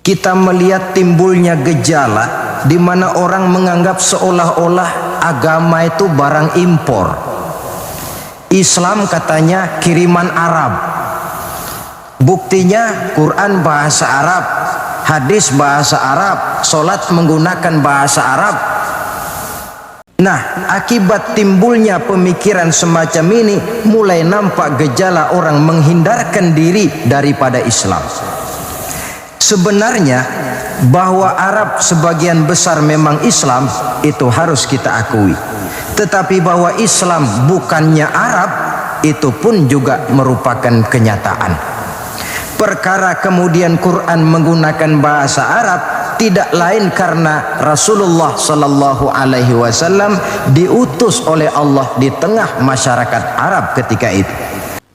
kita melihat timbulnya gejala di mana orang menganggap seolah-olah agama itu barang impor. Islam katanya kiriman Arab. Buktinya Quran bahasa Arab, hadis bahasa Arab, sholat menggunakan bahasa Arab. Nah, akibat timbulnya pemikiran semacam ini, mulai nampak gejala orang menghindarkan diri daripada Islam. Sebenarnya bahwa Arab sebagian besar memang Islam, itu harus kita akui. Tetapi bahwa Islam bukannya Arab, itu pun juga merupakan kenyataan. Perkara kemudian Quran menggunakan bahasa Arab tidak lain karena Rasulullah sallallahu alaihi wasallam diutus oleh Allah di tengah masyarakat Arab ketika itu.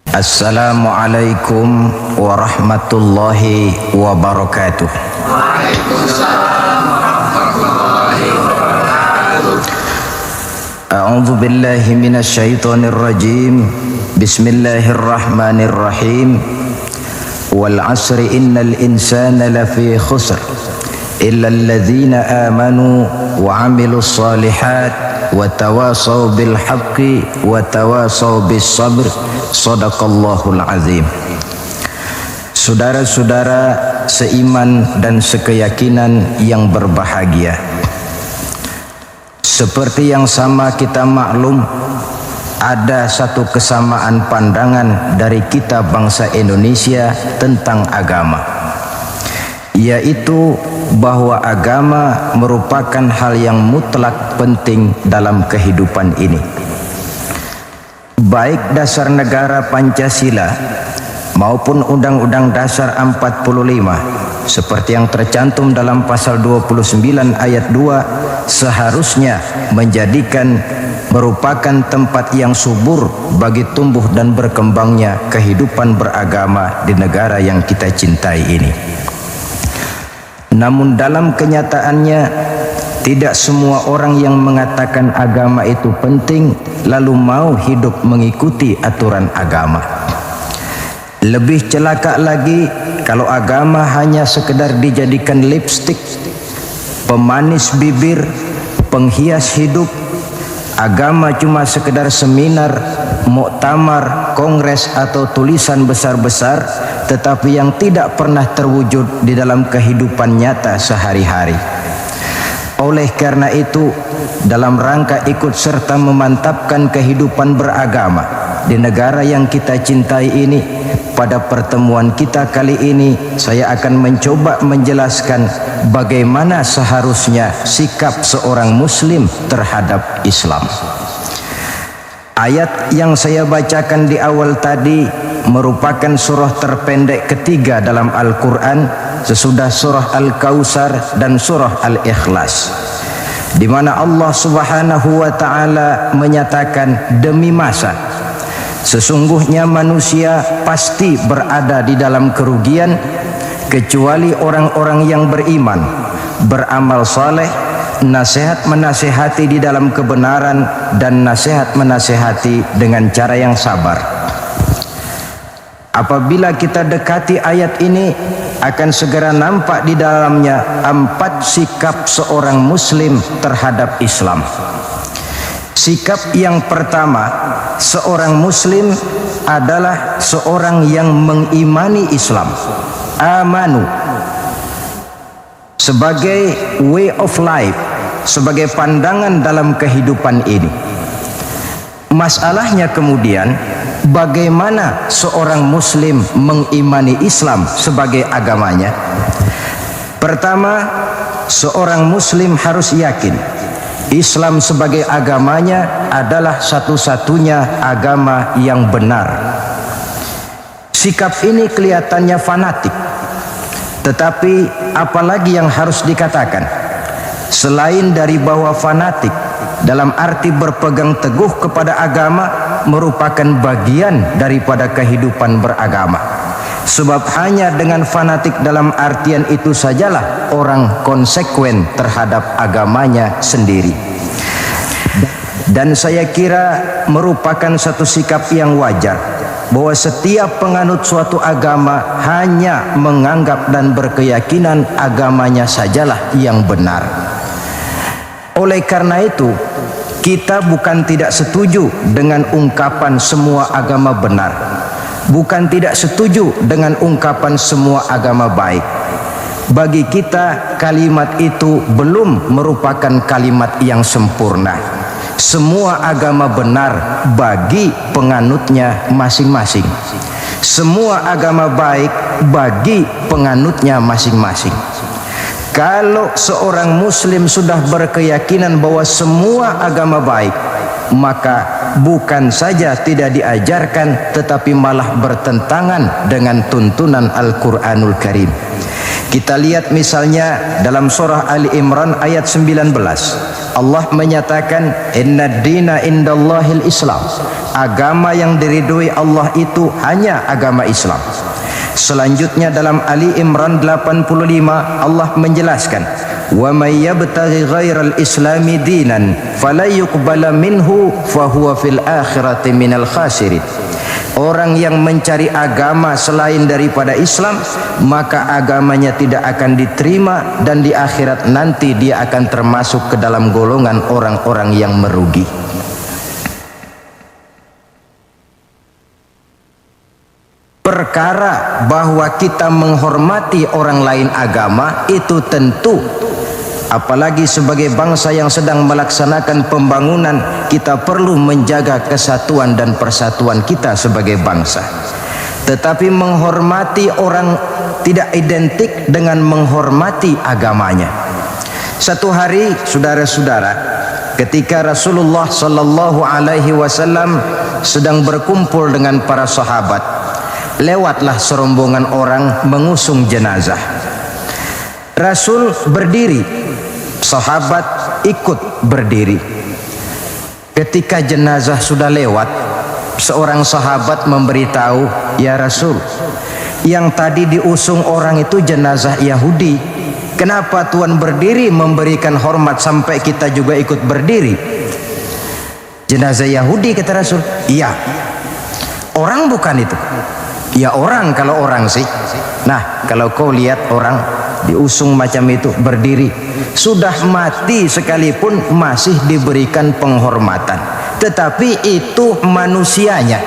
Assalamualaikum warahmatullahi wabarakatuh. Waalaikumsalam warahmatullahi wabarakatuh. A'udzu billahi minasyaitonir rajim. Bismillahirrahmanirrahim. Wal 'asri innal insana lafi khusr illa alladzina amanu wa 'amilus shalihat wa tawasaw bil haqqi wa tawasaw bis sabr. Shadaqallahul azim. Saudara-saudara seiman dan sekeyakinan yang berbahagia, seperti yang sama kita maklum, ada satu kesamaan pandangan dari kita bangsa Indonesia tentang agama, yaitu bahwa agama merupakan hal yang mutlak penting dalam kehidupan ini. Baik dasar negara Pancasila maupun Undang-Undang Dasar 45 seperti yang tercantum dalam pasal 29 ayat 2 seharusnya menjadikan merupakan tempat yang subur bagi tumbuh dan berkembangnya kehidupan beragama di negara yang kita cintai ini. Namun dalam kenyataannya tidak semua orang yang mengatakan agama itu penting lalu mau hidup mengikuti aturan agama. Lebih celaka lagi kalau agama hanya sekedar dijadikan lipstik, pemanis bibir, penghias hidup. Agama cuma sekedar seminar, muktamar, kongres atau tulisan besar-besar, tetapi yang tidak pernah terwujud di dalam kehidupan nyata sehari-hari. Oleh karena itu, dalam rangka ikut serta memantapkan kehidupan beragama di negara yang kita cintai ini, pada pertemuan kita kali ini saya akan mencoba menjelaskan bagaimana seharusnya sikap seorang muslim terhadap Islam. Ayat yang saya bacakan di awal tadi merupakan surah terpendek ketiga dalam Al-Quran sesudah surah Al-Kautsar dan surah Al-Ikhlas, di mana Allah Subhanahu wa taala menyatakan, demi masa sesungguhnya manusia pasti berada di dalam kerugian kecuali orang-orang yang beriman, beramal saleh, nasihat menasihati di dalam kebenaran, dan nasihat menasihati dengan cara yang sabar. Apabila kita dekati ayat ini, akan segera nampak di dalamnya 4 sikap seorang muslim terhadap Islam. Sikap yang pertama, seorang muslim adalah seorang yang mengimani Islam, amanu, sebagai way of life, sebagai pandangan dalam kehidupan ini. Masalahnya kemudian, bagaimana seorang muslim mengimani Islam sebagai agamanya? Pertama, seorang muslim harus yakin Islam sebagai agamanya adalah satu-satunya agama yang benar. Sikap ini kelihatannya fanatik, tetapi apalagi yang harus dikatakan selain dari bahwa fanatik dalam arti berpegang teguh kepada agama merupakan bagian daripada kehidupan beragama. Sebab hanya dengan fanatik dalam artian itu sajalah orang konsekuen terhadap agamanya sendiri. Dan saya kira merupakan satu sikap yang wajar bahwa setiap penganut suatu agama hanya menganggap dan berkeyakinan agamanya sajalah yang benar. Oleh karena itu, kita bukan tidak setuju dengan ungkapan semua agama benar, bukan tidak setuju dengan ungkapan semua agama baik. Bagi kita, kalimat itu belum merupakan kalimat yang sempurna. Semua agama benar bagi penganutnya masing-masing. Semua agama baik bagi penganutnya masing-masing. Kalau seorang muslim sudah berkeyakinan bahwa semua agama baik, maka bukan saja tidak diajarkan, tetapi malah bertentangan dengan tuntunan Al-Quranul Karim. Kita lihat misalnya dalam surah Ali Imran ayat 19. Allah menyatakan, Inna dina indallahil Islam. Agama yang diridhoi Allah itu hanya agama Islam. Selanjutnya dalam Ali Imran 85 Allah menjelaskan, wa may yabtaghi ghairal islami dinan fala yuqbala minhu fahuwa fil akhirati minal khasirin. Orang yang mencari agama selain daripada Islam, maka agamanya tidak akan diterima dan di akhirat nanti dia akan termasuk ke dalam golongan orang-orang yang merugi. Perkara bahwa kita menghormati orang lain agama itu tentu, apalagi sebagai bangsa yang sedang melaksanakan pembangunan, kita perlu menjaga kesatuan dan persatuan kita sebagai bangsa. Tetapi menghormati orang tidak identik dengan menghormati agamanya. Satu hari, saudara-saudara, ketika Rasulullah sallallahu alaihi wasallam sedang berkumpul dengan para sahabat, lewatlah serombongan orang mengusung jenazah. Rasul berdiri, sahabat ikut berdiri. Ketika jenazah sudah lewat, seorang sahabat memberitahu, ya Rasul, yang tadi diusung orang itu jenazah Yahudi. Kenapa Tuhan berdiri memberikan hormat sampai kita juga ikut berdiri? Jenazah Yahudi, kata Rasul. Iya. Orang bukan itu. Ya orang, kalau orang sih. Nah, kalau kau lihat orang diusung macam itu berdiri, sudah mati sekalipun masih diberikan penghormatan. Tetapi itu manusianya.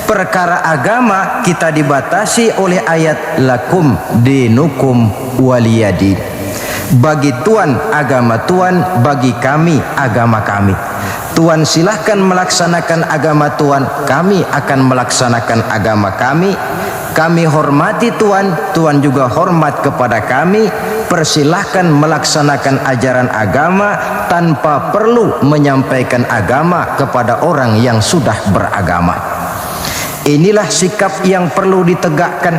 Perkara agama kita dibatasi oleh ayat lakum dinukum waliyadin. Bagi Tuhan agama Tuhan, bagi kami agama kami. Tuhan silahkan melaksanakan agama Tuhan, kami akan melaksanakan agama kami. Kami hormati Tuhan, Tuhan juga hormat kepada kami. Persilahkan melaksanakan ajaran agama tanpa perlu menyampaikan agama kepada orang yang sudah beragama. Inilah sikap yang perlu ditegakkan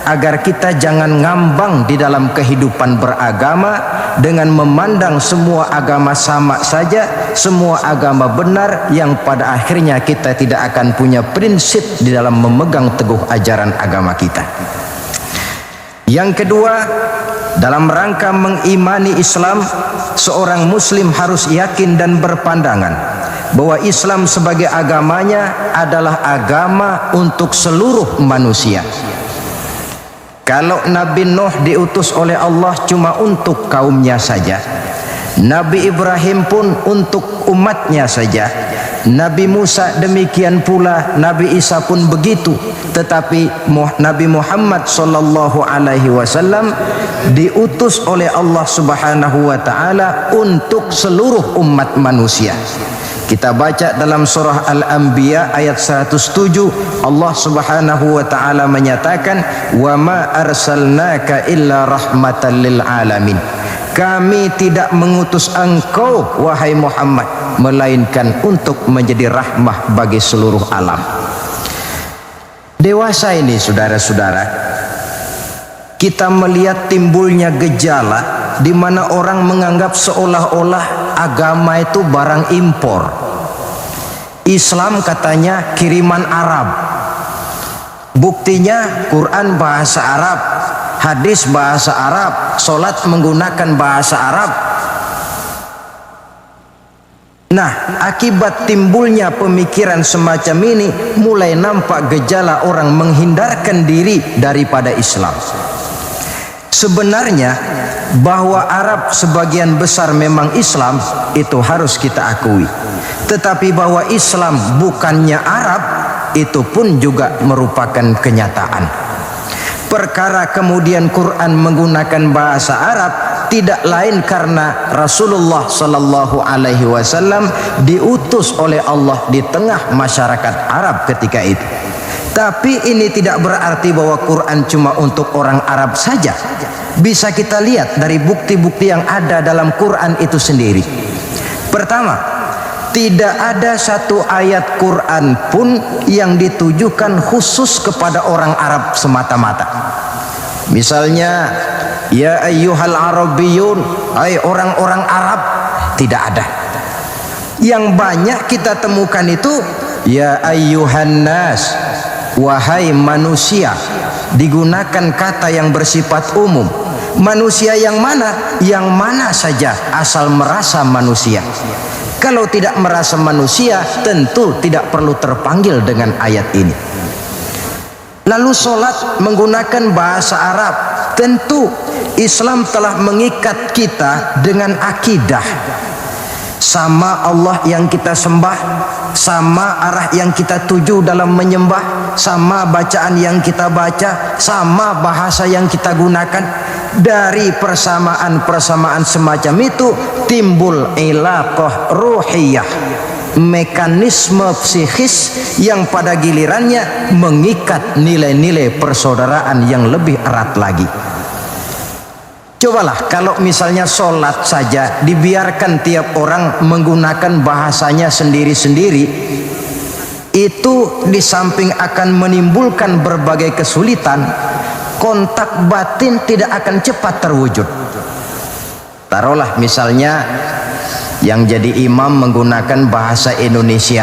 agar kita jangan ngambang di dalam kehidupan beragama dengan memandang semua agama sama saja, semua agama benar, yang pada akhirnya kita tidak akan punya prinsip di dalam memegang teguh ajaran agama kita. Yang kedua, dalam rangka mengimani Islam, seorang muslim harus yakin dan berpandangan bahwa Islam sebagai agamanya adalah agama untuk seluruh manusia. Kalau Nabi Nuh diutus oleh Allah cuma untuk kaumnya saja, Nabi Ibrahim pun untuk umatnya saja, Nabi Musa demikian pula, Nabi Isa pun begitu. Tetapi Nabi Muhammad sallallahu alaihi wasallam diutus oleh Allah Subhanahu wa taala untuk seluruh umat manusia. Kita baca dalam surah Al-Anbiya ayat 107, Allah Subhanahu wa taala menyatakan, "Wa ma arsalnaka illa rahmatan lil alamin." Kami tidak mengutus engkau wahai Muhammad melainkan untuk menjadi rahmah bagi seluruh alam. Dewasa ini saudara-saudara, kita melihat timbulnya gejala di mana orang menganggap seolah-olah agama itu barang impor. Islam katanya kiriman Arab. Buktinya Quran bahasa Arab, hadis bahasa Arab, solat menggunakan bahasa Arab. Nah, akibat timbulnya pemikiran semacam ini, mulai nampak gejala orang menghindarkan diri daripada Islam. Sebenarnya bahwa Arab sebagian besar memang Islam, itu harus kita akui. Tetapi bahwa Islam bukannya Arab, itu pun juga merupakan kenyataan. Perkara kemudian Quran menggunakan bahasa Arab tidak lain karena Rasulullah sallallahu alaihi wasallam diutus oleh Allah di tengah masyarakat Arab ketika itu. Tapi ini tidak berarti bahwa Quran cuma untuk orang Arab saja. Bisa kita lihat dari bukti-bukti yang ada dalam Quran itu sendiri. Pertama, tidak ada satu ayat Quran pun yang ditujukan khusus kepada orang Arab semata-mata. Misalnya, ya ayyuhal arabiyyun, hai orang-orang Arab, tidak ada. Yang banyak kita temukan itu ya ayyuhan nas, wahai manusia. Digunakan kata yang bersifat umum. Manusia yang mana? Yang mana saja asal merasa manusia. Kalau tidak merasa manusia, tentu tidak perlu terpanggil dengan ayat ini. Lalu sholat menggunakan bahasa Arab. Tentu Islam telah mengikat kita dengan akidah. Sama Allah yang kita sembah, sama arah yang kita tuju dalam menyembah, sama bacaan yang kita baca, sama bahasa yang kita gunakan. Dari persamaan-persamaan semacam itu timbul ilaqah ruhiyah, mekanisme psikis yang pada gilirannya mengikat nilai-nilai persaudaraan yang lebih erat lagi. Cobalah kalau misalnya sholat saja dibiarkan tiap orang menggunakan bahasanya sendiri-sendiri, itu di samping akan menimbulkan berbagai kesulitan, kontak batin tidak akan cepat terwujud. Taruhlah misalnya yang jadi imam menggunakan bahasa Indonesia,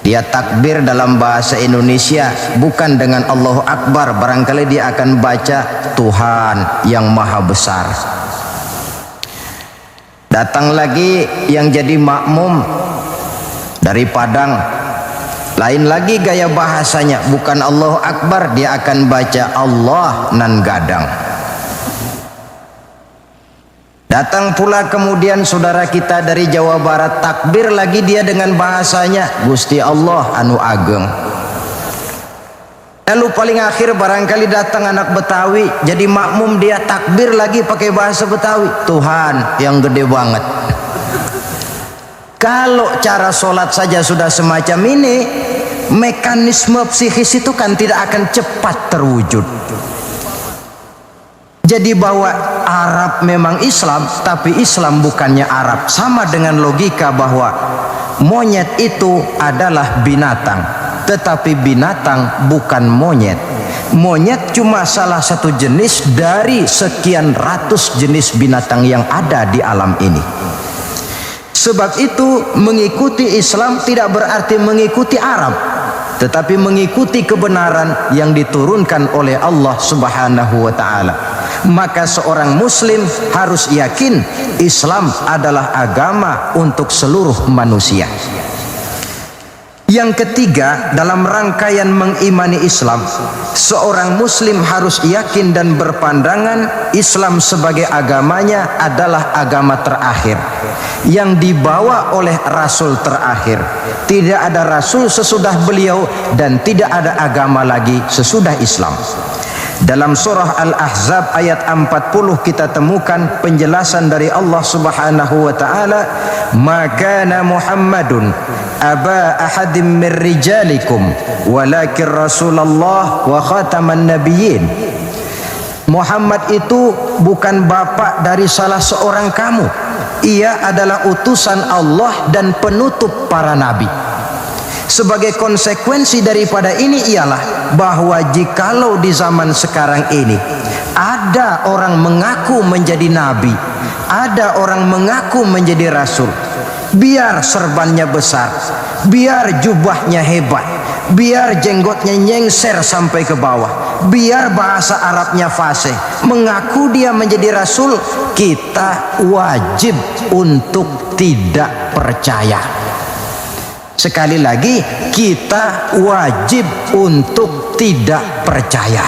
dia takbir dalam bahasa Indonesia bukan dengan Allahu Akbar, barangkali dia akan baca Tuhan yang Maha Besar. Datang lagi yang jadi makmum dari Padang, lain lagi gaya bahasanya, bukan Allahu Akbar, dia akan baca Allah nan gadang. Datang pula kemudian saudara kita dari Jawa Barat, takbir lagi dia dengan bahasanya Gusti Allah anu ageng. Lalu paling akhir barangkali datang anak Betawi, jadi makmum, dia takbir lagi pakai bahasa Betawi, Tuhan yang gede banget. Kalau cara sholat saja sudah semacam ini, mekanisme psikis itu kan tidak akan cepat terwujud. Jadi bahwa Arab memang Islam, tapi Islam bukannya Arab. Sama dengan logika bahwa monyet itu adalah binatang, tetapi binatang bukan monyet. Monyet cuma salah satu jenis dari sekian ratus jenis binatang yang ada di alam ini. Sebab itu mengikuti Islam tidak berarti mengikuti Arab, tetapi mengikuti kebenaran yang diturunkan oleh Allah Subhanahu wa ta'ala. Maka seorang muslim harus yakin Islam adalah agama untuk seluruh manusia. Yang ketiga, dalam rangkaian mengimani Islam, seorang muslim harus yakin dan berpandangan Islam sebagai agamanya adalah agama terakhir yang dibawa oleh Rasul terakhir. Tidak ada Rasul sesudah beliau dan tidak ada agama lagi sesudah Islam. Dalam surah Al-Ahzab ayat 40 kita temukan penjelasan dari Allah Subhanahu wa ta'ala, "Ma kana Muhammadun aba ahadim min rijalikum walakin Rasulullah wa khataman nabiyyin." Muhammad itu bukan bapak dari salah seorang kamu. Ia adalah utusan Allah dan penutup para nabi. Sebagai konsekuensi daripada ini ialah bahwa jikalau di zaman sekarang ini ada orang mengaku menjadi nabi, ada orang mengaku menjadi rasul, biar serbannya besar, biar jubahnya hebat, biar jenggotnya nyengser sampai ke bawah, biar bahasa Arabnya fasih, mengaku dia menjadi rasul, kita wajib untuk tidak percaya. Sekali lagi, kita wajib untuk tidak percaya.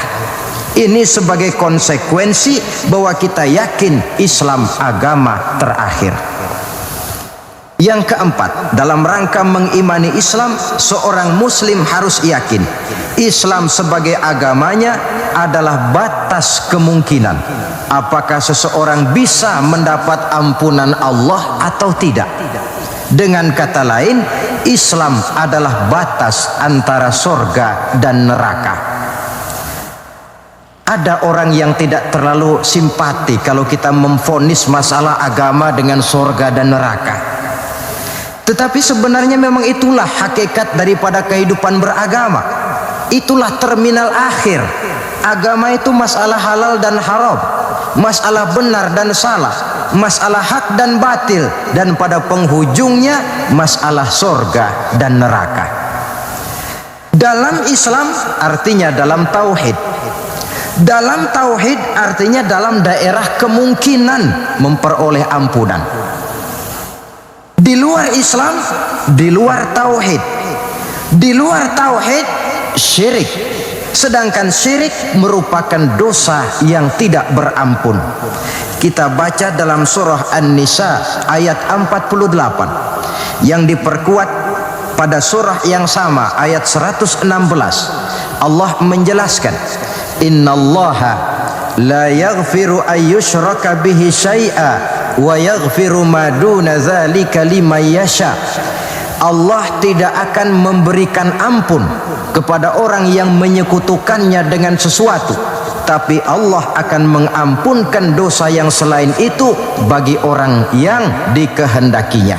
Ini sebagai konsekuensi bahwa kita yakin Islam agama terakhir. Yang keempat, dalam rangka mengimani Islam, seorang muslim harus yakin Islam sebagai agamanya adalah batas kemungkinan. Apakah seseorang bisa mendapat ampunan Allah atau tidak? Dengan kata lain, Islam adalah batas antara surga dan neraka. Ada orang yang tidak terlalu simpati kalau kita memvonis masalah agama dengan surga dan neraka. Tetapi sebenarnya memang itulah hakikat daripada kehidupan beragama. Itulah terminal akhir. Agama itu masalah halal dan haram, masalah benar dan salah, masalah hak dan batil, dan pada penghujungnya masalah surga dan neraka. Dalam Islam artinya dalam tauhid. Dalam tauhid artinya dalam daerah kemungkinan memperoleh ampunan. Di luar Islam, di luar tauhid. Di luar tauhid, syirik. Sedangkan syirik merupakan dosa yang tidak berampun. Kita baca dalam surah An-Nisa ayat 48 yang diperkuat pada surah yang sama ayat 116. Allah menjelaskan, Innallaha la yaghfiru ayyushraka bihi syai'a wa yaghfiru ma duna dzalika liman yasha. Allah tidak akan memberikan ampun kepada orang yang menyekutukannya dengan sesuatu, tapi Allah akan mengampunkan dosa yang selain itu bagi orang yang dikehendakinya.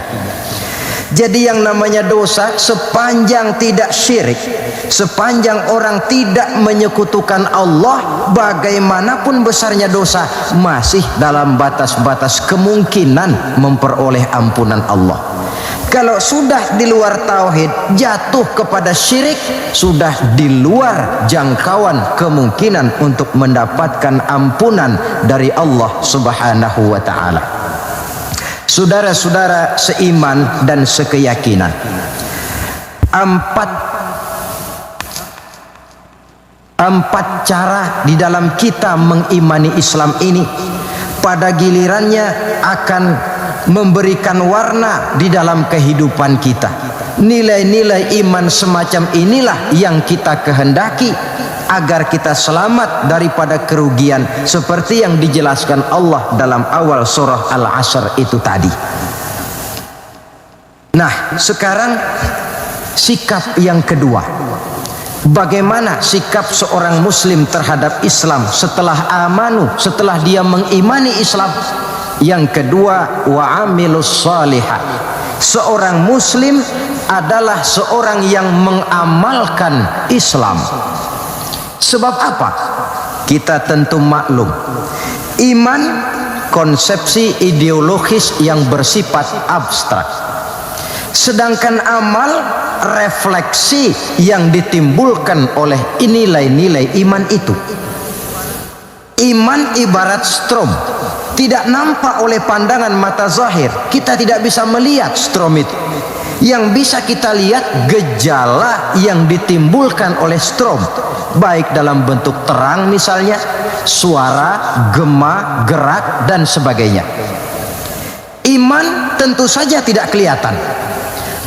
Jadi yang namanya dosa, sepanjang tidak syirik, sepanjang orang tidak menyekutukan Allah, bagaimanapun besarnya dosa, masih dalam batas-batas kemungkinan memperoleh ampunan Allah. Kalau sudah di luar tauhid, jatuh kepada syirik, sudah di luar jangkauan kemungkinan untuk mendapatkan ampunan dari Allah Subhanahu wa ta'ala. Saudara-saudara seiman dan sekeyakinan, empat cara di dalam kita mengimani Islam ini pada gilirannya akan memberikan warna di dalam kehidupan kita. Nilai-nilai iman semacam inilah yang kita kehendaki agar kita selamat daripada kerugian seperti yang dijelaskan Allah dalam awal surah Al-Asr itu tadi. Nah, sekarang sikap yang kedua. Bagaimana sikap seorang muslim terhadap Islam setelah amanu, setelah dia mengimani Islam? Yang kedua, wa amilus shalihat. Seorang muslim adalah seorang yang mengamalkan Islam. Sebab apa? Kita tentu maklum, iman konsepsi ideologis yang bersifat abstrak, sedangkan amal refleksi yang ditimbulkan oleh nilai-nilai iman itu. Iman ibarat strom, tidak nampak oleh pandangan mata zahir. Kita tidak bisa melihat strom itu. Yang bisa kita lihat gejala yang ditimbulkan oleh strom, baik dalam bentuk terang misalnya, suara, gema, gerak, dan sebagainya. Iman tentu saja tidak kelihatan,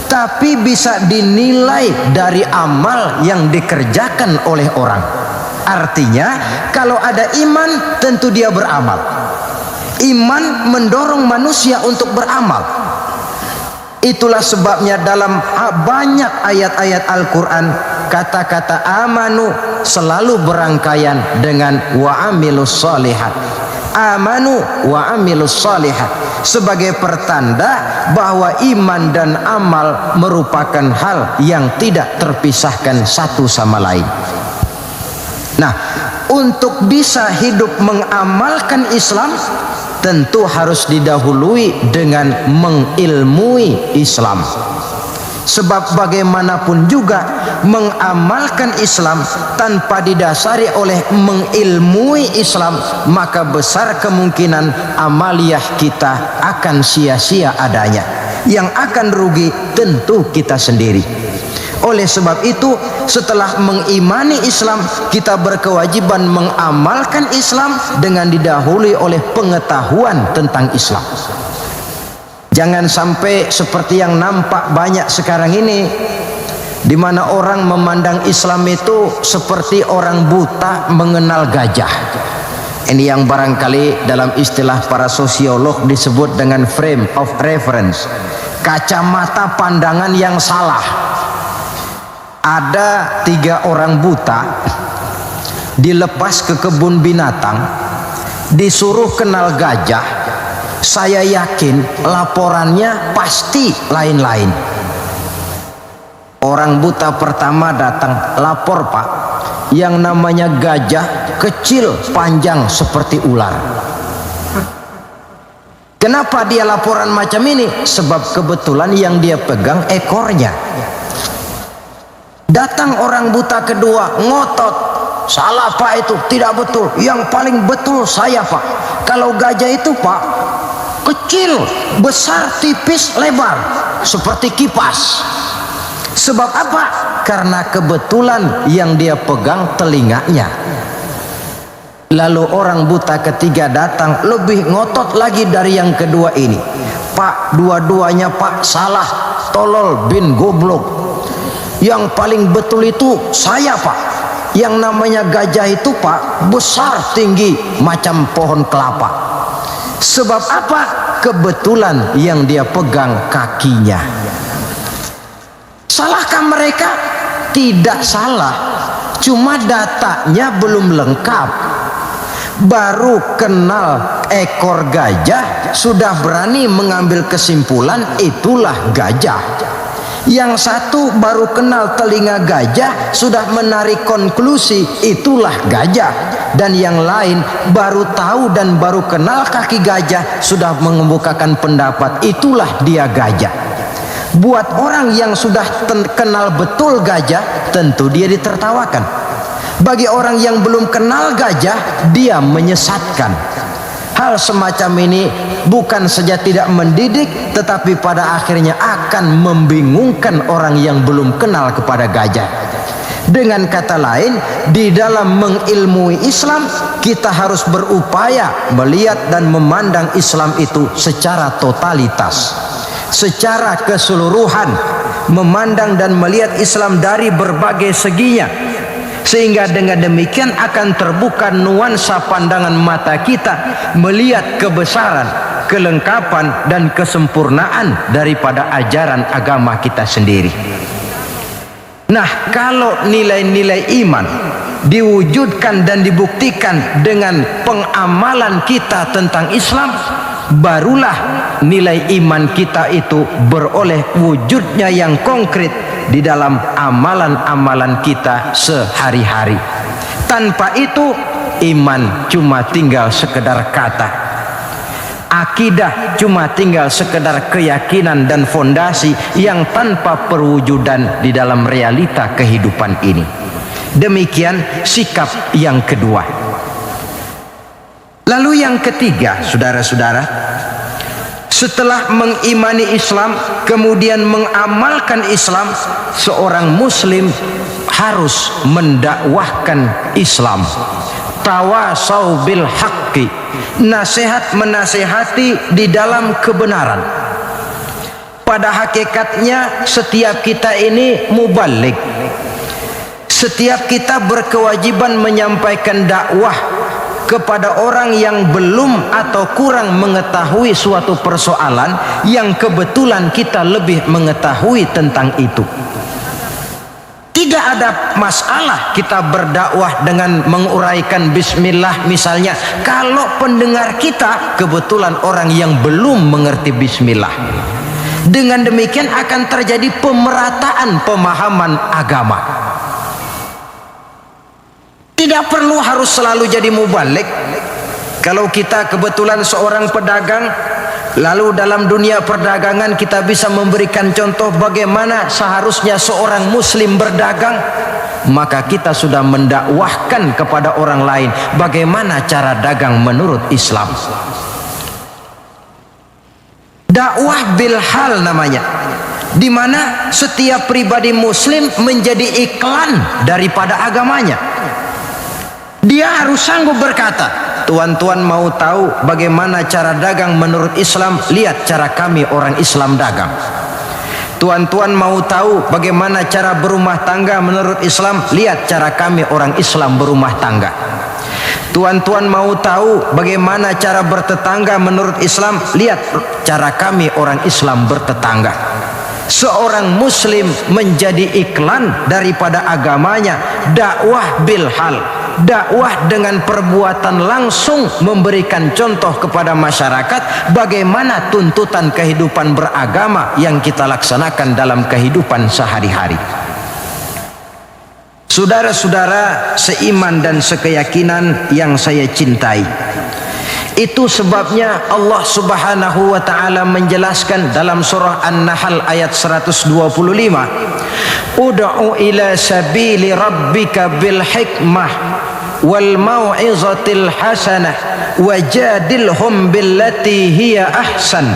tapi bisa dinilai dari amal yang dikerjakan oleh orang. Artinya, kalau ada iman, tentu dia beramal. Iman mendorong manusia untuk beramal. Itulah sebabnya dalam banyak ayat-ayat Al-Quran, kata-kata amanu selalu berangkaian dengan wa amilus shalihat. Amanu wa amilus shalihat, sebagai pertanda bahwa iman dan amal merupakan hal yang tidak terpisahkan satu sama lain. Nah, untuk bisa hidup mengamalkan Islam, tentu harus didahului dengan mengilmui Islam. Sebab bagaimanapun juga mengamalkan Islam tanpa didasari oleh mengilmui Islam, maka besar kemungkinan amaliyah kita akan sia-sia adanya. Yang akan rugi tentu kita sendiri. Oleh sebab itu, setelah mengimani Islam, kita berkewajiban mengamalkan Islam dengan didahului oleh pengetahuan tentang Islam. Jangan sampai seperti yang nampak banyak sekarang ini, di mana orang memandang Islam itu seperti orang buta mengenal gajah. Ini yang barangkali dalam istilah para sosiolog disebut dengan frame of reference, kacamata pandangan yang salah. Ada 3 orang buta dilepas ke kebun binatang, disuruh kenal gajah. Saya yakin laporannya pasti lain-lain. Orang buta pertama datang, lapor Pak, yang namanya gajah kecil panjang seperti ular. Kenapa dia laporan macam ini? Sebab kebetulan yang dia pegang ekornya. Datang orang buta kedua, ngotot, salah Pak, itu tidak betul. Yang paling betul saya Pak. Kalau gajah itu Pak, kecil, besar, tipis, lebar, seperti kipas. Sebab apa? Karena kebetulan yang dia pegang telinganya. Lalu orang buta ketiga datang, lebih ngotot lagi dari yang kedua ini. Pak, dua-duanya Pak salah, tolol bin goblok. Yang paling betul itu saya Pak. Yang namanya gajah itu Pak, besar, tinggi, macam pohon kelapa. Sebab apa? Kebetulan yang dia pegang kakinya. Salahkah mereka? Tidak salah, cuma datanya belum lengkap. Baru kenal ekor gajah sudah berani mengambil kesimpulan itulah gajah. Yang satu baru kenal telinga gajah sudah menarik konklusi itulah gajah. Dan yang lain baru tahu dan baru kenal kaki gajah sudah mengemukakan pendapat itulah dia gajah. Buat orang yang sudah kenal betul gajah, tentu dia ditertawakan. Bagi orang yang belum kenal gajah, dia menyesatkan. Hal semacam ini bukan saja tidak mendidik, tetapi pada akhirnya akan membingungkan orang yang belum kenal kepada gajah. Dengan kata lain, di dalam mengilmui Islam, kita harus berupaya melihat dan memandang Islam itu secara totalitas, secara keseluruhan, memandang dan melihat Islam dari berbagai seginya. Sehingga dengan demikian akan terbuka nuansa pandangan mata kita melihat kebesaran, kelengkapan dan kesempurnaan daripada ajaran agama kita sendiri. Nah, kalau nilai-nilai iman diwujudkan dan dibuktikan dengan pengamalan kita tentang Islam, barulah nilai iman kita itu beroleh wujudnya yang konkret di dalam amalan-amalan kita sehari-hari. Tanpa itu, iman cuma tinggal sekedar kata. Akidah cuma tinggal sekedar keyakinan dan fondasi yang tanpa perwujudan di dalam realita kehidupan ini. Demikian sikap yang kedua. Lalu yang ketiga, saudara-saudara, setelah mengimani Islam kemudian mengamalkan Islam, seorang muslim harus mendakwahkan Islam. Tawasau bil haqqi, nasihat menasihati di dalam kebenaran. Pada hakikatnya setiap kita ini muballigh. Setiap kita berkewajiban menyampaikan dakwah kepada orang yang belum atau kurang mengetahui suatu persoalan yang kebetulan kita lebih mengetahui tentang itu. Tidak ada masalah kita berdakwah dengan menguraikan bismillah misalnya, kalau pendengar kita kebetulan orang yang belum mengerti bismillah. Dengan demikian akan terjadi pemerataan pemahaman agama. Tidak perlu harus selalu jadi mubaligh. Kalau kita kebetulan seorang pedagang, Lalu dalam dunia perdagangan kita bisa memberikan contoh bagaimana seharusnya seorang muslim berdagang. Maka kita sudah mendakwahkan kepada orang lain bagaimana cara dagang menurut Islam. Dakwah bil hal namanya, di mana setiap pribadi muslim menjadi iklan daripada agamanya. Dia harus sanggup berkata, tuan-tuan mau tahu bagaimana cara dagang menurut Islam? Lihat cara kami orang Islam dagang. Tuan-tuan mau tahu bagaimana cara berumah tangga menurut Islam? Lihat cara kami orang Islam berumah tangga. Tuan-tuan mau tahu bagaimana cara bertetangga menurut Islam? Lihat cara kami orang Islam bertetangga. Seorang muslim menjadi iklan daripada agamanya. Dakwah bil hal, dakwah dengan perbuatan langsung, memberikan contoh kepada masyarakat bagaimana tuntutan kehidupan beragama yang kita laksanakan dalam kehidupan sehari-hari. Saudara-saudara seiman dan sekeyakinan yang saya cintai, itu sebabnya Allah Subhanahu wa taala menjelaskan dalam surah An-Nahl ayat 125, ud'u ila sabili rabbika bil hikmah wal mau'izatil hasanah wajadilhum billati hiya ahsan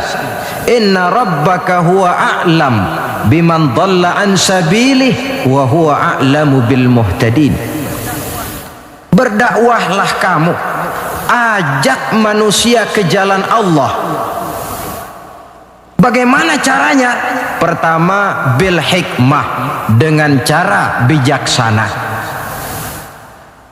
inna rabbaka huwa a'lam biman dhalla an sabilih wa huwa a'lamu bil muhtadin. Berdakwahlah kamu, ajak manusia ke jalan Allah. Bagaimana caranya? Pertama, bil hikmah, dengan cara bijaksana.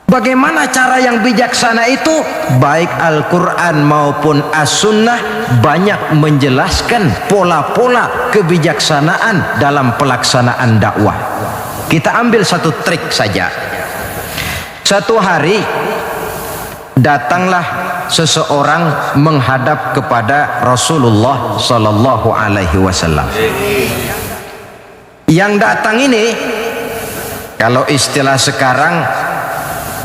Bagaimana cara yang bijaksana itu? Baik Al-Quran maupun As-Sunnah banyak menjelaskan pola-pola kebijaksanaan dalam pelaksanaan dakwah. Kita ambil satu trik saja. Satu hari datanglah seseorang menghadap kepada Rasulullah sallallahu alaihi wasallam. Yang datang ini, kalau istilah sekarang,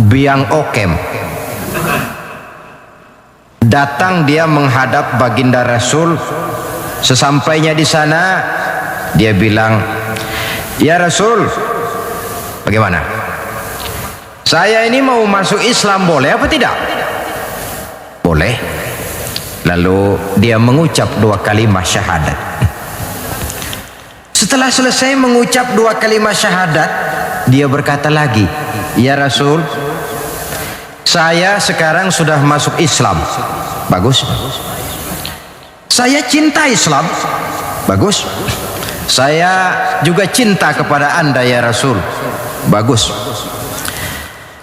biang okem. Datang dia menghadap baginda Rasul. Sesampainya di sana, dia bilang, "Ya Rasul, bagaimana? Saya ini mau masuk Islam, boleh apa tidak?" Boleh. Lalu dia mengucap 2 kalimat syahadat. Setelah selesai mengucap 2 kalimat syahadat, dia berkata lagi, "Ya Rasul, saya sekarang sudah masuk Islam." Bagus. "Saya cinta Islam." Bagus. "Saya juga cinta kepada Anda ya Rasul." Bagus.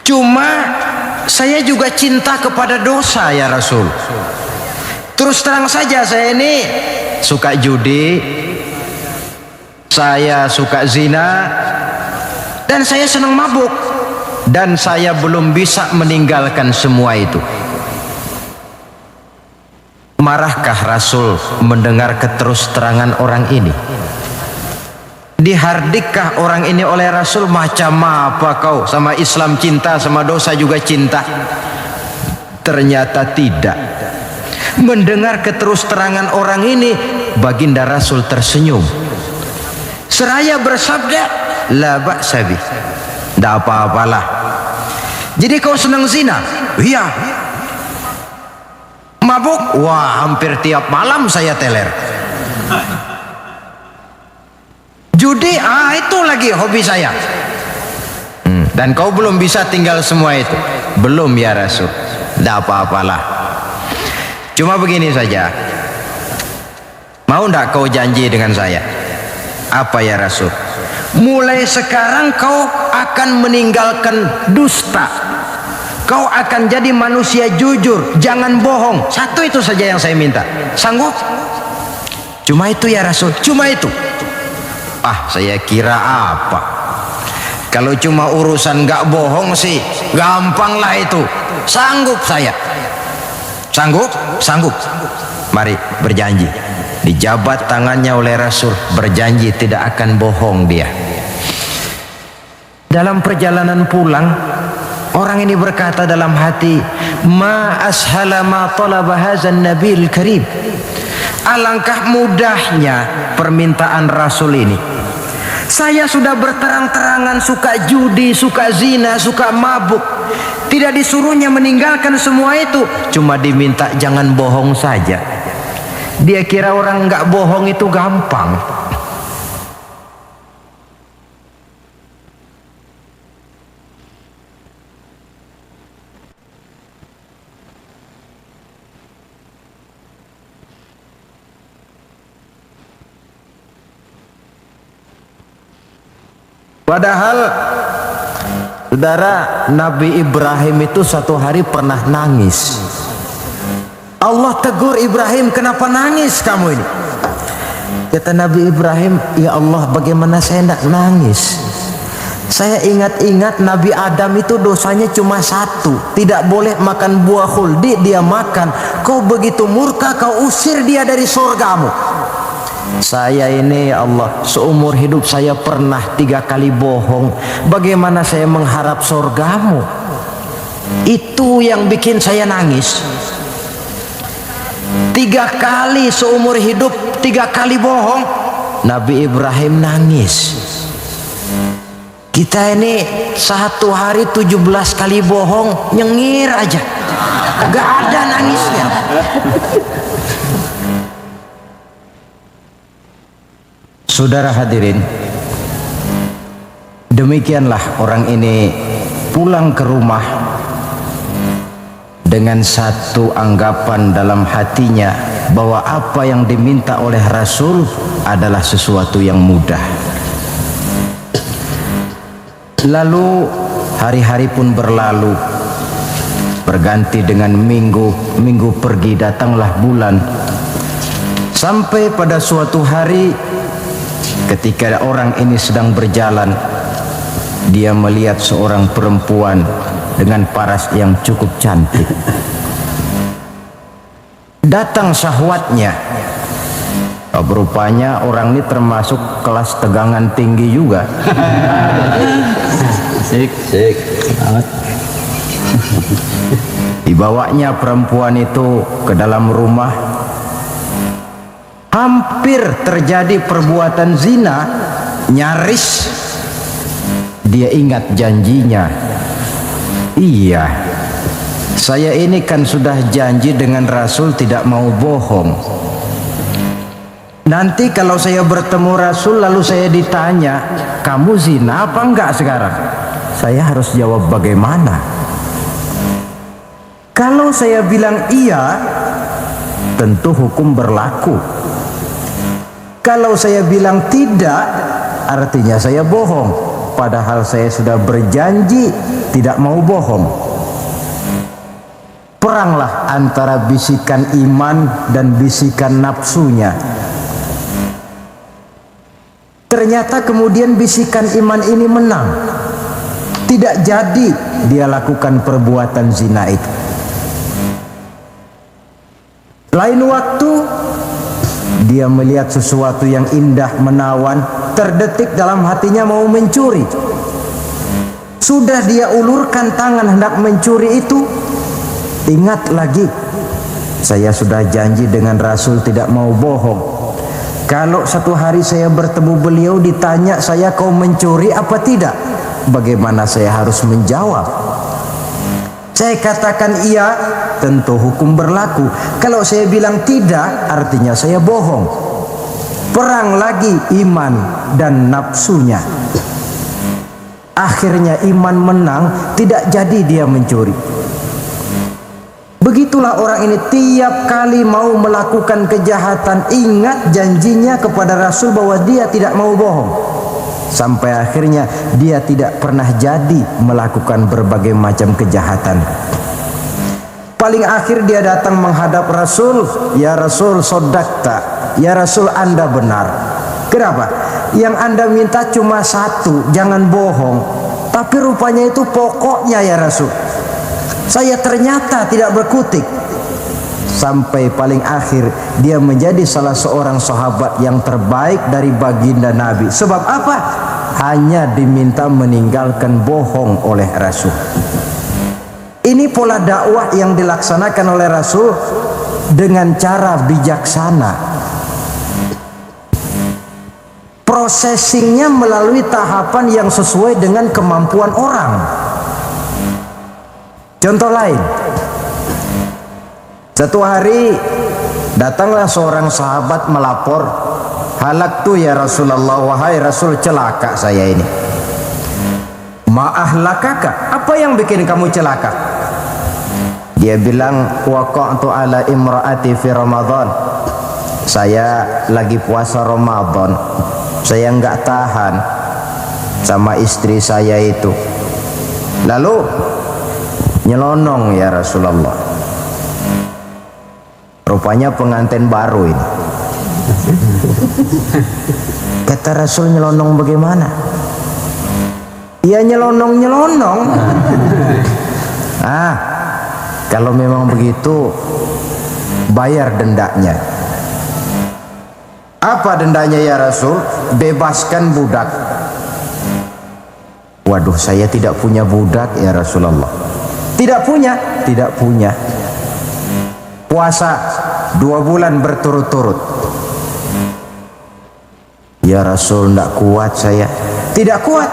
"Cuma saya juga cinta kepada dosa ya Rasul. Terus terang saja, saya ini suka judi, saya suka zina, dan saya senang mabuk, dan saya belum bisa meninggalkan semua itu." Marahkah Rasul mendengar keterus-terangan orang ini? Dihardikkah orang ini oleh Rasul? "Macam apa kau, sama Islam cinta, sama dosa juga cinta?" Ternyata tidak. Mendengar keterus-terangan orang ini, baginda Rasul tersenyum. Seraya bersabda, "La ba'sa bih." Tidak apa-apalah. "Jadi kau senang zina?" "Iya." "Mabuk?" "Wah, hampir tiap malam saya teler." "Judi?" Itu lagi hobi saya." "Dan kau belum bisa tinggal semua itu?" "Belum ya Rasul." "Tidak apa-apalah. Cuma begini saja, mau tidak kau janji dengan saya?" "Apa ya Rasul?" "Mulai sekarang kau akan meninggalkan dusta. Kau akan jadi manusia jujur, jangan bohong. Satu itu saja yang saya minta. Sanggup?" "Cuma itu ya Rasul." "Cuma itu?" Saya kira apa? Kalau cuma urusan gak bohong sih gampang lah itu. Sanggup saya." "Sanggup?" "Sanggup." "Mari berjanji." Dijabat tangannya oleh Rasul, berjanji tidak akan bohong dia. Dalam perjalanan pulang, orang ini berkata dalam hati, "Ma ashala ma talaba hadzal nabil karim." Alangkah mudahnya permintaan Rasul ini. Saya sudah berterang-terangan suka judi, suka zina, suka mabuk. Tidak disuruhnya meninggalkan semua itu, cuma diminta jangan bohong saja. Dia kira orang nggak bohong itu gampang. Padahal saudara, Nabi Ibrahim itu satu hari pernah nangis. Allah tegur Ibrahim, kenapa nangis kamu ini? Kata Nabi Ibrahim, ya Allah, bagaimana saya tidak nangis? Saya ingat-ingat Nabi Adam itu dosanya cuma satu, tidak boleh makan buah khuldi, dia makan. Kau begitu murka, kau usir dia dari surgamu. Saya ini ya Allah, seumur hidup saya pernah 3 kali bohong. Bagaimana saya mengharap surgamu? Itu yang bikin saya nangis. 3 kali seumur hidup, 3 kali bohong. Nabi Ibrahim nangis. Kita ini 1 hari 17 kali bohong, nyengir aja, gak ada nangisnya. Saudara hadirin, demikianlah orang ini pulang ke rumah dengan satu anggapan dalam hatinya bahwa apa yang diminta oleh Rasul adalah sesuatu yang mudah. Lalu hari-hari pun berlalu, berganti dengan minggu, minggu pergi, datanglah bulan. Sampai pada suatu hari ketika orang ini sedang berjalan, dia melihat seorang perempuan dengan paras yang cukup cantik. Datang syahwatnya. Rupanya orang ini termasuk kelas tegangan tinggi juga. Sik. Dibawanya perempuan itu ke dalam rumah. Hampir terjadi perbuatan zina, nyaris dia ingat janjinya. Iya, saya ini kan sudah janji dengan Rasul tidak mau bohong. Nanti kalau saya bertemu Rasul lalu saya ditanya, kamu zina apa enggak sekarang? Saya harus jawab bagaimana? Kalau saya bilang iya, tentu hukum berlaku. Kalau saya bilang tidak, artinya saya bohong. Padahal saya sudah berjanji tidak mau bohong. Peranglah antara bisikan iman dan bisikan nafsunya. Ternyata kemudian bisikan iman ini menang. Tidak jadi dia lakukan perbuatan zina itu. Lain waktu dia melihat sesuatu yang indah menawan, terdetik dalam hatinya mau mencuri. Sudah dia ulurkan tangan hendak mencuri itu, ingat lagi, saya sudah janji dengan Rasul tidak mau bohong. Kalau satu hari saya bertemu beliau ditanya saya, kau mencuri apa tidak? Bagaimana saya harus menjawab? Saya katakan iya, tentu hukum berlaku. Kalau saya bilang tidak, artinya saya bohong. Perang lagi iman dan nafsunya. Akhirnya iman menang, tidak jadi dia mencuri. Begitulah orang ini tiap kali mau melakukan kejahatan, ingat janjinya kepada Rasul bahwa dia tidak mau bohong. Sampai akhirnya dia tidak pernah jadi melakukan berbagai macam kejahatan. Paling akhir dia datang menghadap Rasul, ya Rasul sodakta, ya Rasul Anda benar. Kenapa? Yang Anda minta cuma satu, jangan bohong. Tapi rupanya itu pokoknya ya Rasul. Saya ternyata tidak berkutik. Sampai paling akhir dia menjadi salah seorang sahabat yang terbaik dari baginda Nabi. Sebab apa? Hanya diminta meninggalkan bohong oleh Rasul. Ini pola dakwah yang dilaksanakan oleh Rasul dengan cara bijaksana. Processingnya melalui tahapan yang sesuai dengan kemampuan orang. Contoh lain, satu hari datanglah seorang sahabat melapor, halaktu ya Rasulullah, wahai Rasul, celaka saya ini. Ma'ahlakaka, apa yang bikin kamu celaka? Dia bilang, waqa'tu ala imra'ati fi Ramadan. Saya lagi puasa Ramadan, saya nggak tahan sama istri saya itu, lalu nyelonong ya Rasulullah. Rupanya pengantin baru ini. Kata Rasul, nyelonong bagaimana? Ya nyelonong-nyelonong. Kalau memang begitu, bayar dendanya. Apa dendanya ya Rasul? Bebaskan budak. Waduh, saya tidak punya budak ya Rasulullah. Tidak punya? Tidak punya. Puasa 2 bulan berturut-turut. Ya Rasul, tidak kuat saya. Tidak kuat?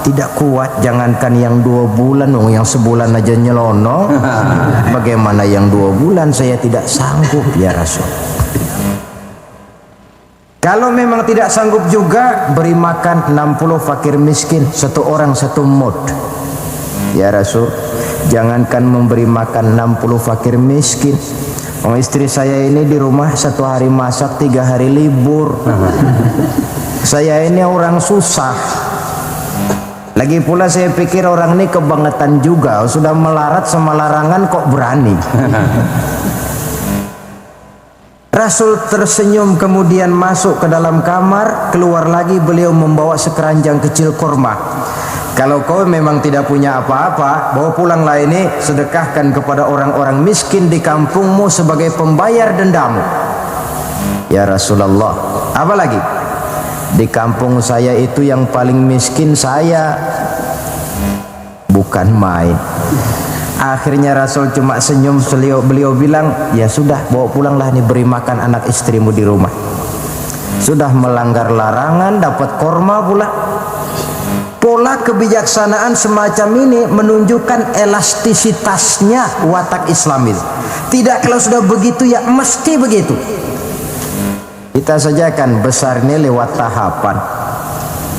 Tidak kuat. Jangankan yang 2 bulan, yang sebulan aja nyelonong. Bagaimana yang 2 bulan? Saya tidak sanggup ya Rasul. Kalau memang tidak sanggup juga, beri makan 60 fakir miskin, 1 orang 1 mud. Ya Rasul, jangankan memberi makan 60 fakir miskin, istri saya ini di rumah 1 hari masak, 3 hari libur. Saya ini orang susah. Lagi pula saya pikir orang ini kebangetan juga, sudah melarat sama larangan kok berani. Rasul tersenyum kemudian masuk ke dalam kamar, keluar lagi beliau membawa sekeranjang kecil kurma. Kalau kau memang tidak punya apa-apa, bawa pulanglah ini, sedekahkan kepada orang-orang miskin di kampungmu sebagai pembayar dendamu. Ya Rasulullah, apa lagi? Di kampung saya itu yang paling miskin saya. Bukan main. Akhirnya Rasul cuma senyum, beliau bilang, ya sudah, bawa pulanglah nih, beri makan anak istrimu di rumah. Sudah melanggar larangan, dapat korma pula. Pola kebijaksanaan semacam ini menunjukkan elastisitasnya watak Islam itu. Tidak kalau sudah begitu ya mesti begitu. Kita saja kan besar ini lewat tahapan.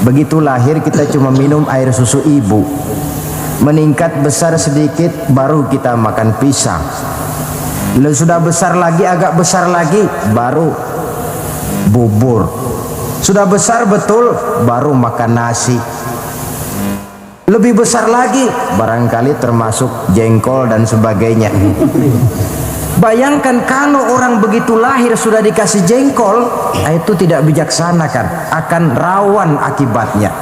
Begitu lahir kita cuma minum air susu ibu. Meningkat besar sedikit baru kita makan pisang. Lalu sudah besar lagi, agak besar lagi, baru bubur. Sudah besar betul, baru makan nasi. Lebih besar lagi, barangkali termasuk jengkol dan sebagainya. Bayangkan kalau orang begitu lahir sudah dikasih jengkol, itu tidak bijaksana kan, akan rawan akibatnya.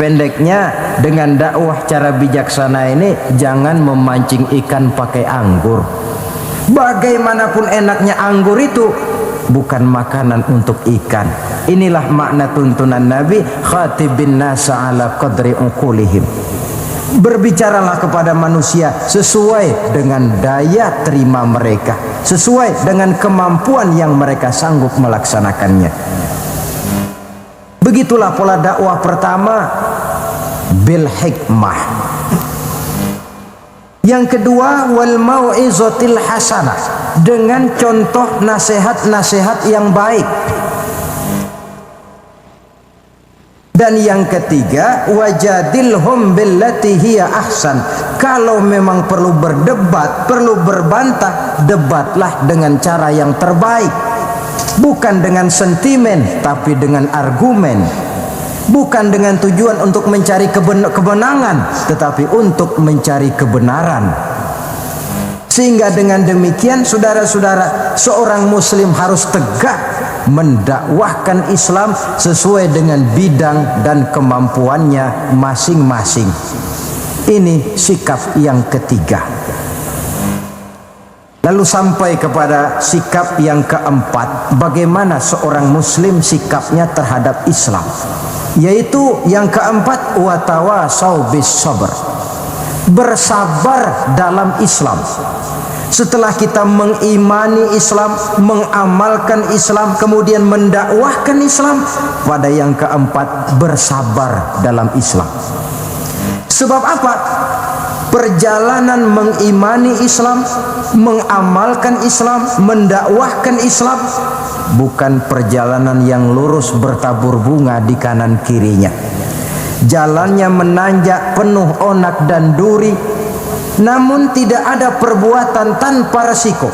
Pendeknya, dengan dakwah cara bijaksana ini, jangan memancing ikan pakai anggur. Bagaimanapun enaknya anggur itu, bukan makanan untuk ikan. Inilah makna tuntunan Nabi, khatibin nasa ala qadri uqulihim. Berbicaralah kepada manusia sesuai dengan daya terima mereka, sesuai dengan kemampuan yang mereka sanggup melaksanakannya. Begitulah pola dakwah pertama, bil hikmah. Yang kedua, wal mau'izatil hasanah, dengan contoh nasihat-nasihat yang baik. Dan yang ketiga, wajadilhum billati hiya ahsan. Kalau memang perlu berdebat, perlu berbantah, debatlah dengan cara yang terbaik. Bukan dengan sentimen, tapi dengan argumen. Bukan dengan tujuan untuk mencari kebenangan, tetapi untuk mencari kebenaran. Sehingga dengan demikian, saudara-saudara, seorang muslim harus tegak mendakwahkan Islam sesuai dengan bidang dan kemampuannya masing-masing. Ini sikap yang ketiga. Lalu sampai kepada sikap yang keempat, bagaimana seorang muslim sikapnya terhadap Islam, yaitu yang keempat, watawasau bis sabr, bersabar dalam Islam. Setelah kita mengimani Islam, mengamalkan Islam, kemudian mendakwahkan Islam, pada yang keempat, bersabar dalam Islam. Sebab apa? Perjalanan mengimani Islam, mengamalkan Islam, mendakwahkan Islam bukan perjalanan yang lurus bertabur bunga di kanan kirinya. Jalannya menanjak, penuh onak dan duri, namun tidak ada perbuatan tanpa resiko.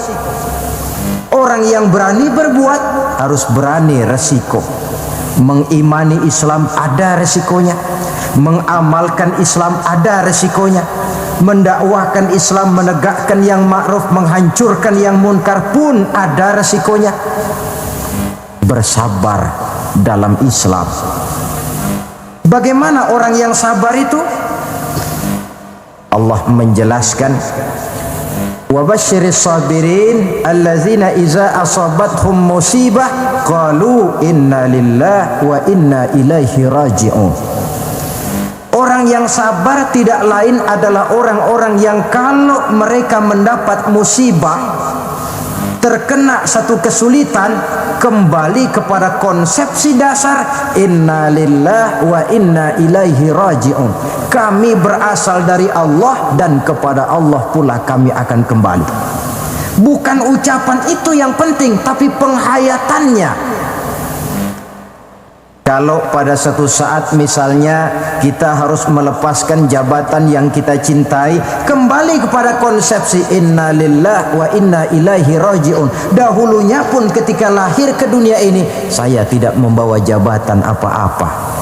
Orang yang berani berbuat harus berani resiko. Mengimani Islam ada resikonya, mengamalkan Islam ada resikonya, mendakwahkan Islam, menegakkan yang ma'ruf, menghancurkan yang munkar pun ada resikonya. Bersabar dalam Islam. Bagaimana orang yang sabar itu? Allah menjelaskan, wabasyiris sabirin allazina iza asabathum musibah qalu inna lillahi wa inna ilaihi raji'un. Orang yang sabar tidak lain adalah orang-orang yang kalau mereka mendapat musibah, terkena satu kesulitan, kembali kepada konsepsi dasar inna lillahi wa inna ilaihi raji'un. Kami berasal dari Allah dan kepada Allah pula kami akan kembali. Bukan ucapan itu yang penting, tapi penghayatannya. Kalau pada satu saat misalnya kita harus melepaskan jabatan yang kita cintai, kembali kepada konsepsi inna lillahi wa inna ilaihi raji'un. Dahulunya pun ketika lahir ke dunia ini, saya tidak membawa jabatan apa-apa.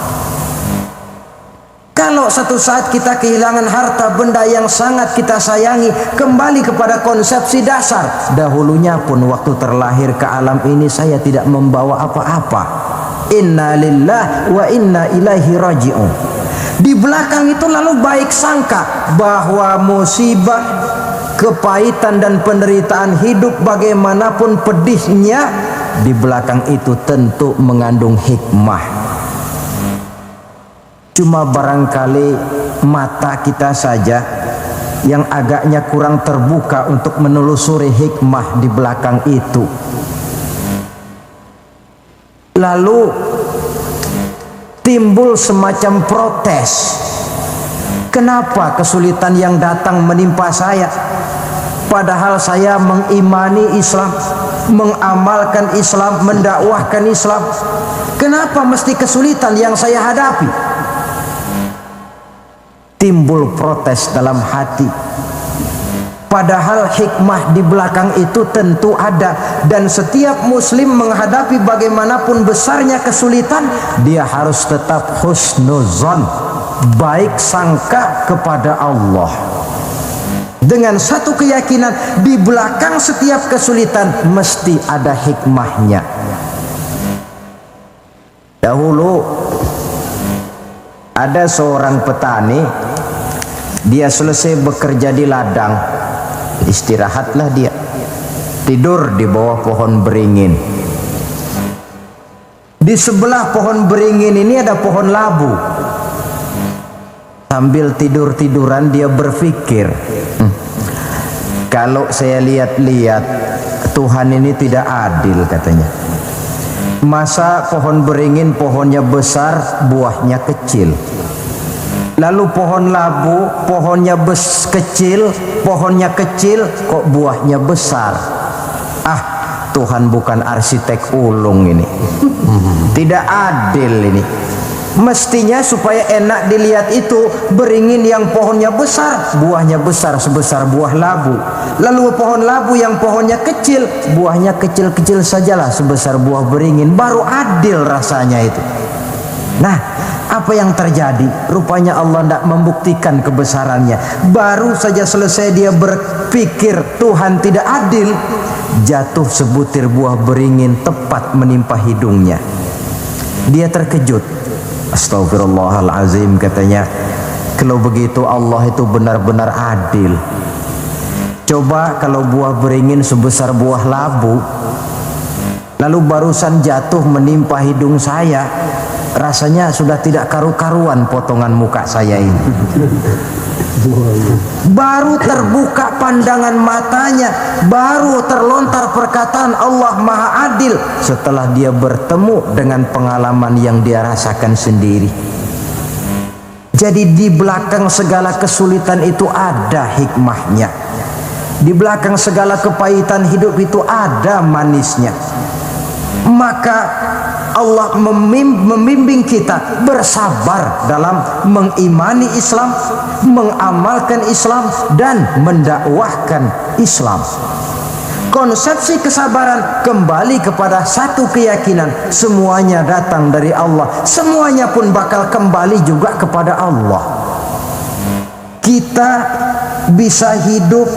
Kalau satu saat kita kehilangan harta benda yang sangat kita sayangi, kembali kepada konsepsi dasar. Dahulunya pun waktu terlahir ke alam ini saya tidak membawa apa-apa. Inna lillahi wa inna ilaihi raji'un. Di belakang itu lalu baik sangka bahwa musibah, kepahitan dan penderitaan hidup bagaimanapun pedihnya, di belakang itu tentu mengandung hikmah. Cuma barangkali mata kita saja yang agaknya kurang terbuka untuk menelusuri hikmah di belakang itu. Lalu timbul semacam protes. Kenapa kesulitan yang datang menimpa saya? Padahal saya mengimani Islam, mengamalkan Islam, mendakwahkan Islam. Kenapa mesti kesulitan yang saya hadapi? Timbul protes dalam hati. Padahal hikmah di belakang itu tentu ada, dan setiap muslim menghadapi bagaimanapun besarnya kesulitan, dia harus tetap husnuzon, baik sangka kepada Allah, dengan satu keyakinan di belakang setiap kesulitan mesti ada hikmahnya. Dahulu ada seorang petani, dia selesai bekerja di ladang, istirahatlah dia, tidur di bawah pohon beringin. Di sebelah pohon beringin ini ada pohon labu. Sambil tidur-tiduran dia berpikir, kalau saya lihat-lihat Tuhan ini tidak adil, katanya. Masa pohon beringin pohonnya besar, buahnya kecil. Lalu pohon labu, pohonnya kecil, pohonnya kecil, kok buahnya besar. Ah, Tuhan bukan arsitek ulung ini. Tidak adil ini. Mestinya supaya enak dilihat itu, beringin yang pohonnya besar, buahnya besar sebesar buah labu. Lalu pohon labu yang pohonnya kecil, buahnya kecil-kecil sajalah sebesar buah beringin. Baru adil rasanya itu. Nah, apa yang terjadi? Rupanya Allah tidak membuktikan kebesarannya. Baru saja selesai dia berpikir Tuhan tidak adil, jatuh sebutir buah beringin tepat menimpa hidungnya. Dia terkejut. Astagfirullahalazim, katanya. Kalau begitu Allah itu benar-benar adil. Coba kalau buah beringin sebesar buah labu, lalu barusan jatuh menimpa hidung saya, rasanya sudah tidak karu-karuan potongan muka saya ini. Baru terbuka pandangan matanya, baru terlontar perkataan Allah Maha Adil setelah dia bertemu dengan pengalaman yang dia rasakan sendiri. Jadi di belakang segala kesulitan itu ada hikmahnya. Di belakang segala kepahitan hidup itu ada manisnya. Maka Allah membimbing kita bersabar dalam mengimani Islam, mengamalkan Islam, dan mendakwahkan Islam. Konsepsi kesabaran kembali kepada satu keyakinan, semuanya datang dari Allah, semuanya pun bakal kembali juga kepada Allah. Kita bisa hidup,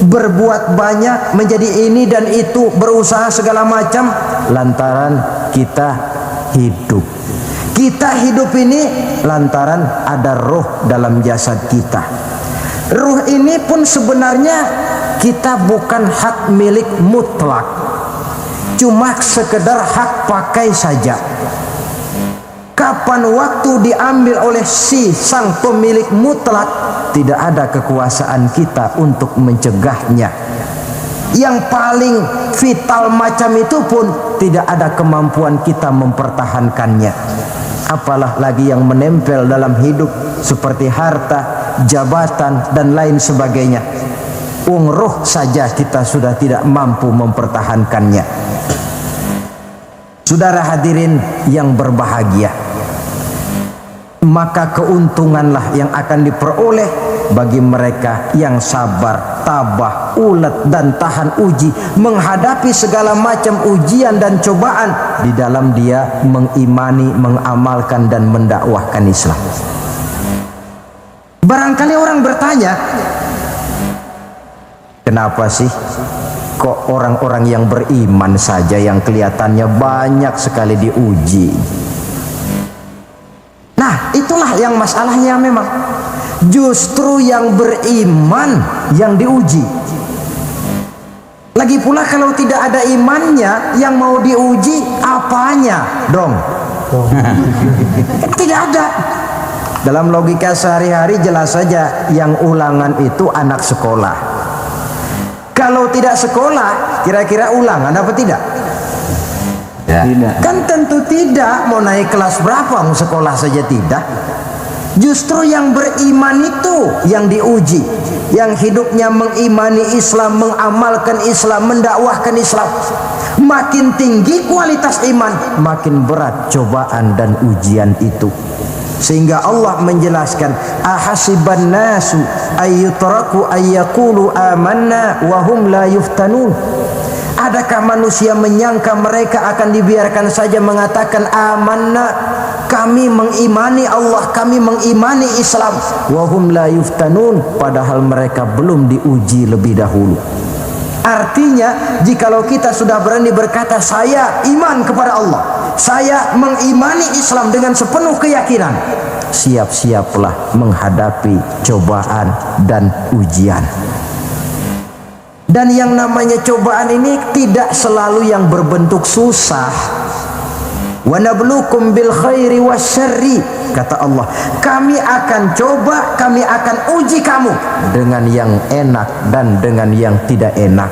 berbuat banyak, menjadi ini dan itu, berusaha segala macam lantaran kita hidup. Kita hidup ini lantaran ada roh dalam jasad kita. Ruh ini pun sebenarnya kita bukan hak milik mutlak, cuma sekedar hak pakai saja. Kapan waktu diambil oleh si sang pemilik mutlak, tidak ada kekuasaan kita untuk mencegahnya. Yang paling vital macam itu pun tidak ada kemampuan kita mempertahankannya. Apalah lagi yang menempel dalam hidup seperti harta, jabatan, dan lain sebagainya. Roh saja kita sudah tidak mampu mempertahankannya. Saudara hadirin yang berbahagia, maka keuntunganlah yang akan diperoleh bagi mereka yang sabar, tabah, ulet, dan tahan uji, menghadapi segala macam ujian dan cobaan di dalam dia mengimani, mengamalkan, dan mendakwahkan Islam. Barangkali orang bertanya, kenapa sih kok orang-orang yang beriman saja yang kelihatannya banyak sekali diuji? Nah, itulah yang masalahnya memang. Justru yang beriman yang diuji. Lagi pula kalau tidak ada imannya, yang mau diuji apanya dong? Tidak ada. Dalam logika sehari-hari jelas saja yang ulangan itu anak sekolah. Kalau tidak sekolah, kira-kira ulangan apa tidak? Ya. Kan tentu tidak. Mau naik kelas berapa, mau sekolah saja tidak. Justru yang beriman itu yang diuji, yang hidupnya mengimani Islam, mengamalkan Islam, mendakwahkan Islam. Makin tinggi kualitas iman, makin berat cobaan dan ujian itu. Sehingga Allah menjelaskan, ahasiban nasu ayyutraku ayyaqulu amanna wa hum la yuftanun. Adakah manusia menyangka mereka akan dibiarkan saja mengatakan amanna, kami mengimani Allah, kami mengimani Islam, wa hum la yuftanun, padahal mereka belum diuji lebih dahulu. Artinya, jikalau kita sudah berani berkata saya iman kepada Allah, saya mengimani Islam dengan sepenuh keyakinan, siap-siaplah menghadapi cobaan dan ujian. Dan yang namanya cobaan ini tidak selalu yang berbentuk susah. Wa nabluukum bil khairi wasyarri, kata Allah, kami akan coba, kami akan uji kamu dengan yang enak dan dengan yang tidak enak.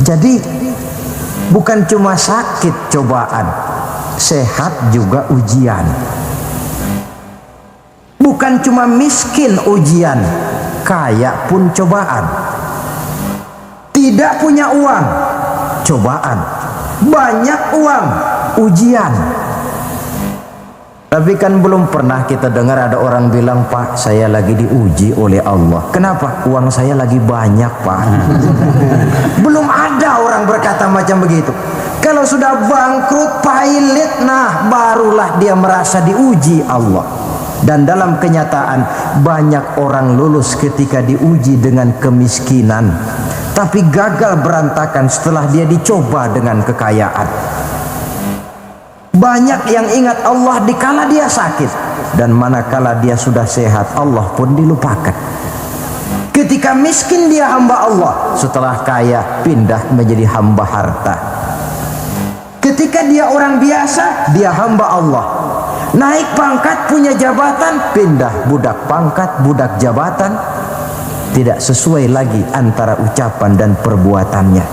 Jadi bukan cuma sakit cobaan, sehat juga ujian. Bukan cuma miskin ujian, kaya pun cobaan. Tidak punya uang, cobaan. Banyak uang, ujian. Tapi kan belum pernah kita dengar ada orang bilang, Pak, saya lagi diuji oleh Allah. Kenapa? Uang saya lagi banyak, Pak. Belum ada orang berkata macam begitu. Kalau sudah bangkrut, pailit, nah barulah dia merasa diuji Allah. Dan dalam kenyataan, banyak orang lulus ketika diuji dengan kemiskinan, tapi gagal berantakan setelah dia dicoba dengan kekayaan. Banyak yang ingat Allah dikala dia sakit, dan manakala dia sudah sehat, Allah pun dilupakan. Ketika miskin dia hamba Allah, setelah kaya pindah menjadi hamba harta. Ketika dia orang biasa, dia hamba Allah. Naik pangkat, punya jabatan, pindah budak pangkat, budak jabatan. Tidak sesuai lagi antara ucapan dan perbuatannya.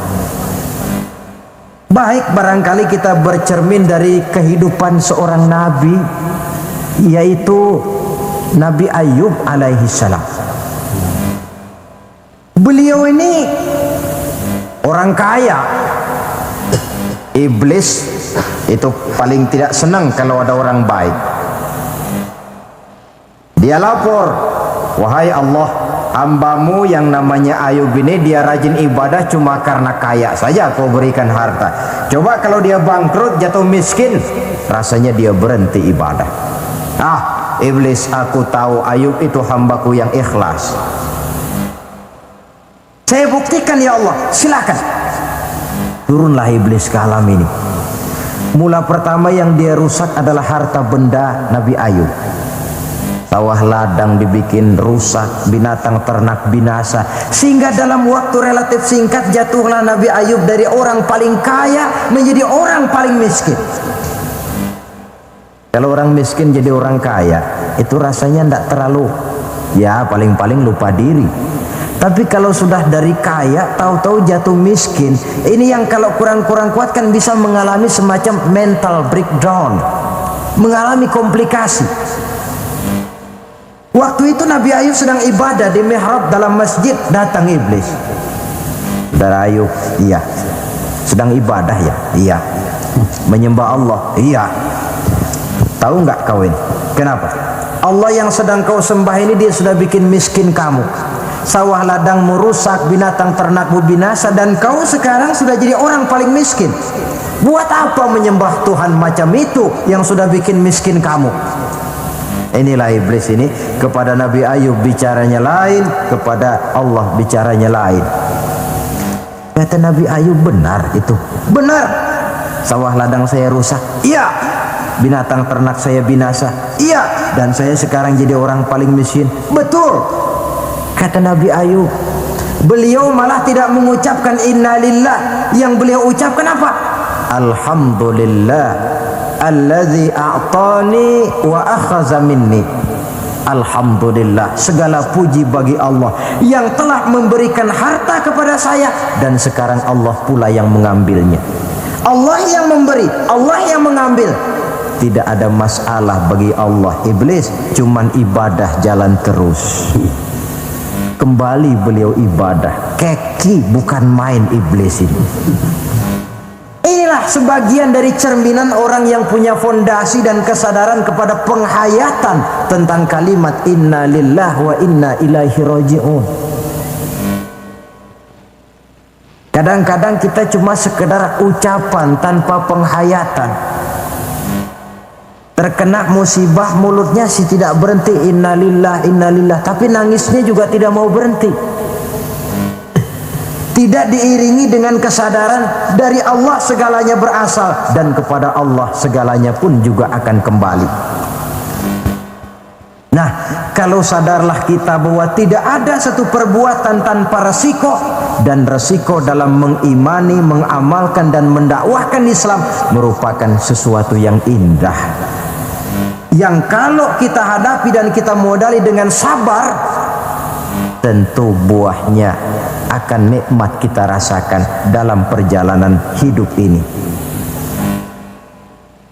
Baik, barangkali kita bercermin dari kehidupan seorang nabi, yaitu Nabi Ayub alaihi salam. Beliau ini orang kaya. Iblis itu paling tidak senang kalau ada orang baik. Dia lapor, wahai Allah, hambamu yang namanya Ayub ini dia rajin ibadah cuma karena kaya saja kau berikan harta. Coba kalau dia bangkrut, jatuh miskin, rasanya dia berhenti ibadah. Iblis, aku tahu Ayub itu hambaku yang ikhlas. Saya buktikan ya Allah, silakan. Turunlah iblis ke alam ini. Mula pertama yang dia rusak adalah harta benda Nabi Ayub. Sawah ladang dibikin rusak, binatang ternak binasa, sehingga dalam waktu relatif singkat jatuhlah Nabi Ayub dari orang paling kaya menjadi orang paling miskin. Kalau orang miskin jadi orang kaya, itu rasanya tidak terlalu, ya paling-paling lupa diri. Tapi kalau sudah dari kaya tahu-tahu jatuh miskin, ini yang kalau kurang-kurang kuat kan bisa mengalami semacam mental breakdown, mengalami komplikasi. Waktu itu Nabi Ayub sedang ibadah di mihrab dalam masjid, datang iblis. Saudara Ayub, iya. Sedang ibadah ya? Iya. Menyembah Allah? Iya. Tahu nggak kau ini? Kenapa? Allah yang sedang kau sembah ini dia sudah bikin miskin kamu. Sawah ladangmu rusak, binatang ternakmu binasa, dan kau sekarang sudah jadi orang paling miskin. Buat apa menyembah Tuhan macam itu yang sudah bikin miskin kamu? Inilah iblis ini, kepada Nabi Ayub bicaranya lain, kepada Allah bicaranya lain. Kata Nabi Ayub, benar itu. Benar. Sawah ladang saya rusak. Iya. Binatang ternak saya binasa. Iya. Dan saya sekarang jadi orang paling miskin. Betul. Kata Nabi Ayub, beliau malah tidak mengucapkan innalillah. Yang beliau ucapkan apa? Alhamdulillah alladzi a'tani wa akhadha minni. Alhamdulillah, segala puji bagi Allah yang telah memberikan harta kepada saya dan sekarang Allah pula yang mengambilnya. Allah yang memberi, Allah yang mengambil. Tidak ada masalah bagi Allah. Iblis cuman ibadah jalan terus. Kembali beliau ibadah, keki bukan main iblis ini. Inilah sebagian dari cerminan orang yang punya fondasi dan kesadaran kepada penghayatan tentang kalimat inna lillahi wa inna ilaihi raji'un. Kadang-kadang kita cuma sekedar ucapan tanpa penghayatan. Terkena musibah mulutnya sih tidak berhenti innalillah innalillah, tapi nangisnya juga tidak mau berhenti. Tidak diiringi dengan kesadaran dari Allah segalanya berasal dan kepada Allah segalanya pun juga akan kembali. Nah, kalau sadarlah kita bahwa tidak ada satu perbuatan tanpa resiko, dan resiko dalam mengimani, mengamalkan dan mendakwahkan Islam merupakan sesuatu yang indah. Yang kalau kita hadapi dan kita modali dengan sabar, tentu buahnya akan nikmat kita rasakan dalam perjalanan hidup ini.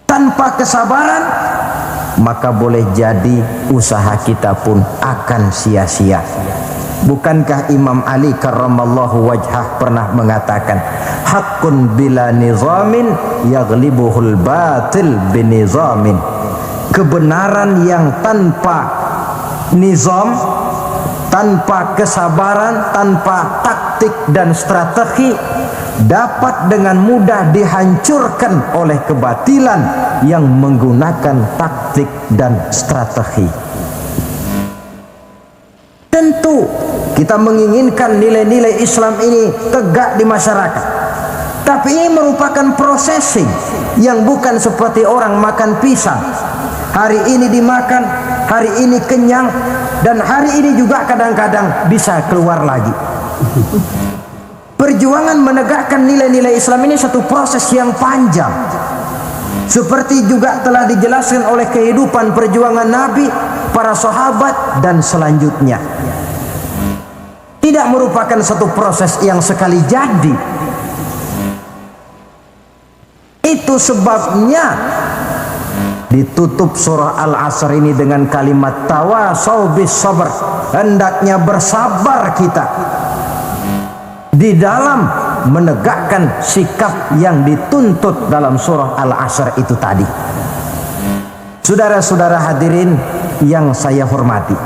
Tanpa kesabaran, maka boleh jadi usaha kita pun akan sia-sia. Bukankah Imam Ali karramallahu wajhah pernah mengatakan, haqqun bila nizamin yaghlibuhul batil binizamin. Kebenaran yang tanpa nizam, tanpa kesabaran, tanpa taktik dan strategi dapat dengan mudah dihancurkan oleh kebatilan yang menggunakan taktik dan strategi. Tentu kita menginginkan nilai-nilai Islam ini tegak di masyarakat, tapi ini merupakan processing yang bukan seperti orang makan pisang. Hari ini dimakan, hari ini kenyang, dan hari ini juga kadang-kadang bisa keluar lagi. Perjuangan menegakkan nilai-nilai Islam ini satu proses yang panjang. Seperti juga telah dijelaskan oleh kehidupan perjuangan Nabi, para sahabat dan selanjutnya. Tidak merupakan satu proses yang sekali jadi. Itu sebabnya ditutup surah Al-Asr ini dengan kalimat tawasau bis sabr. Hendaknya bersabar kita di dalam menegakkan sikap yang dituntut dalam surah Al-Asr itu tadi. Saudara-saudara hadirin yang saya hormati,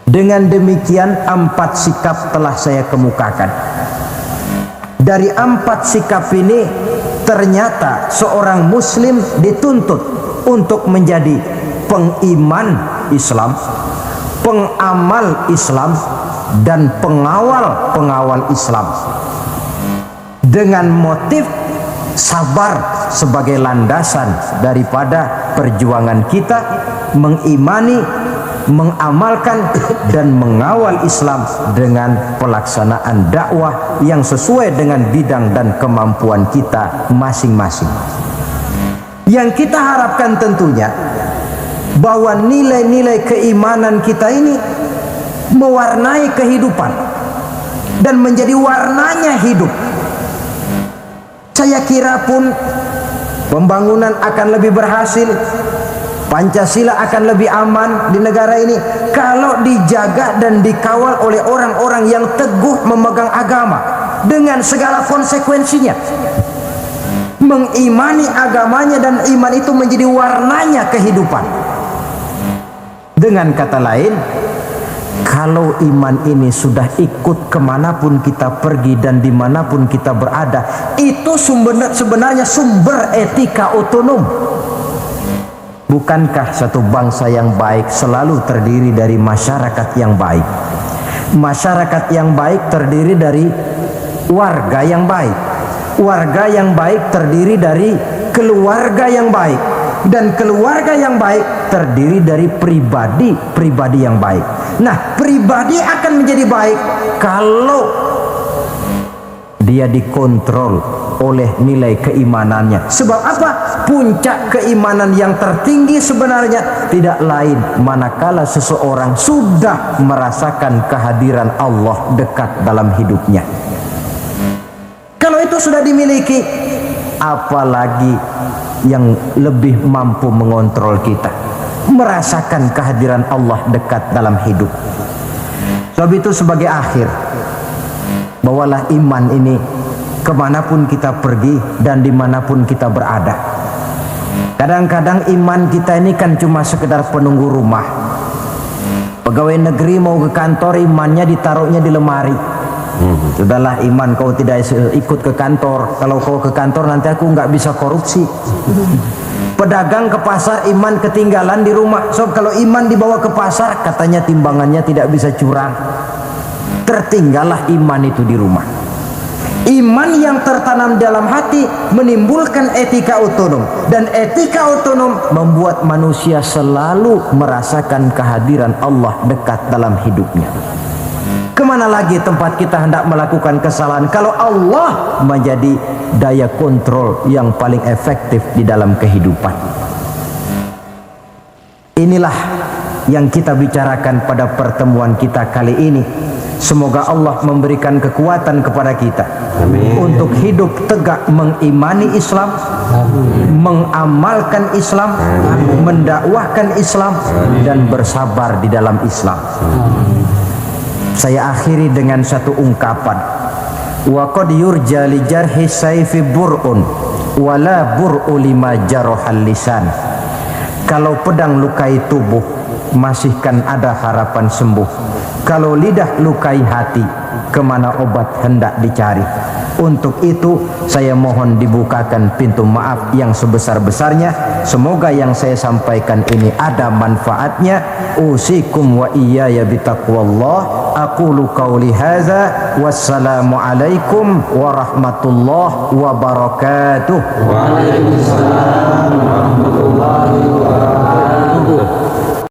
dengan demikian 4 sikap telah saya kemukakan. Dari 4 sikap ini ternyata seorang muslim dituntut untuk menjadi pengiman Islam, pengamal Islam, dan pengawal Islam, dengan motif sabar sebagai landasan daripada perjuangan kita mengimani, mengamalkan dan mengawal Islam dengan pelaksanaan dakwah yang sesuai dengan bidang dan kemampuan kita masing-masing. Yang kita harapkan tentunya bahwa nilai-nilai keimanan kita ini mewarnai kehidupan dan menjadi warnanya hidup. Saya kira pun pembangunan akan lebih berhasil, Pancasila akan lebih aman di negara ini kalau dijaga dan dikawal oleh orang-orang yang teguh memegang agama dengan segala konsekuensinya. Mengimani agamanya dan iman itu menjadi warnanya kehidupan. Dengan kata lain, kalau iman ini sudah ikut kemanapun kita pergi dan dimanapun kita berada, itu sebenarnya sumber etika otonom. Bukankah satu bangsa yang baik selalu terdiri dari masyarakat yang baik? Masyarakat yang baik terdiri dari warga yang baik. Warga yang baik terdiri dari keluarga yang baik. Dan keluarga yang baik terdiri dari pribadi yang baik. Nah, pribadi akan menjadi baik kalau dia dikontrol oleh nilai keimanannya. Sebab apa? Puncak keimanan yang tertinggi sebenarnya tidak lain manakala seseorang sudah merasakan kehadiran Allah dekat dalam hidupnya. Kalau itu sudah dimiliki, apalagi yang lebih mampu mengontrol kita, merasakan kehadiran Allah dekat dalam hidup. Sebab itu sebagai akhir, bawalah iman ini kemanapun kita pergi dan dimanapun kita berada. Kadang-kadang iman kita ini kan cuma sekedar penunggu rumah. Pegawai negeri mau ke kantor, imannya ditaruhnya di lemari. Sudahlah iman, kau tidak ikut ke kantor. Kalau kau ke kantor nanti aku nggak bisa korupsi. Pedagang ke pasar, iman ketinggalan di rumah. So kalau iman dibawa ke pasar, katanya timbangannya tidak bisa curang. Tertinggallah iman itu di rumah. Iman yang tertanam dalam hati menimbulkan etika otonom, dan etika otonom membuat manusia selalu merasakan kehadiran Allah dekat dalam hidupnya. Kemana lagi tempat kita hendak melakukan kesalahan kalau Allah menjadi daya kontrol yang paling efektif di dalam kehidupan? Inilah yang kita bicarakan pada pertemuan kita kali ini. Semoga Allah memberikan kekuatan kepada kita. Amin. Untuk hidup tegak mengimani Islam, mengamalkan Islam, mendakwahkan Islam, dan bersabar di dalam Islam. Saya akhiri dengan satu ungkapan. Wa qad yurja li jarhi sayfi bur'un wa la bur'u lima jarahal lisan. Kalau pedang lukai tubuh, masihkan ada harapan sembuh. Kalau lidah lukai hati, kemana obat hendak dicari? Untuk itu saya mohon dibukakan pintu maaf yang sebesar-besarnya. Semoga yang saya sampaikan ini ada manfaatnya. Usikum wa iyaya bitaqwallah. Aqulu qawli hadza. Wassalamu alaikum warahmatullahi wabarakatuh. Waalaikumsalam.